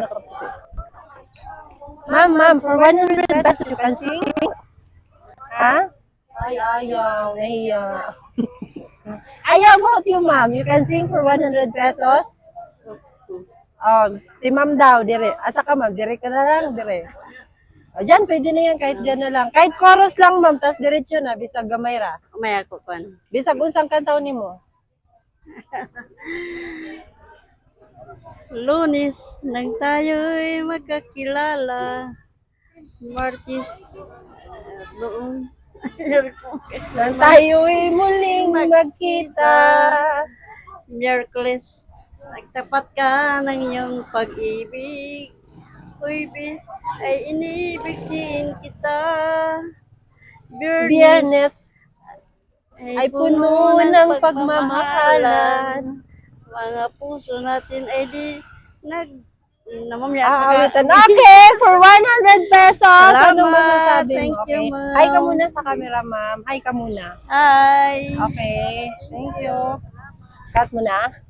nakaputi. Ma'am, for 100 pesos you can sing? Ha? Ay, ayaw. Nahiya. Ayaw about you, ma'am. You can sing for 100 pesos? Si ma'am daw, dire. Asa ka, ma'am? Dire ka na lang, dire. O, dyan, pwede na yan. Kahit dyan na lang. Kahit chorus lang, ma'am. Tapos diretso na. Bisag gamay ra. Umaya ko pan. Bisag unsang kantaw ni mo. Lunes nang tayo'y magkakilala. Martis noong Nang tayo'y muling magkita. Miyerkules nagtapat ka ng iyong pag-ibig. Huwebes ay inibig din kita. Biyernes ay puno ng pagmamahalan. Mga puso natin ay di Aawitan. Okay, for 100 pesos. Salamat. Anong masasabi Thank mo? you, Okay. ma'am. Hi ka muna sa camera, ma'am. Hi ka muna. Hi! Okay. Thank you. Cut mo na.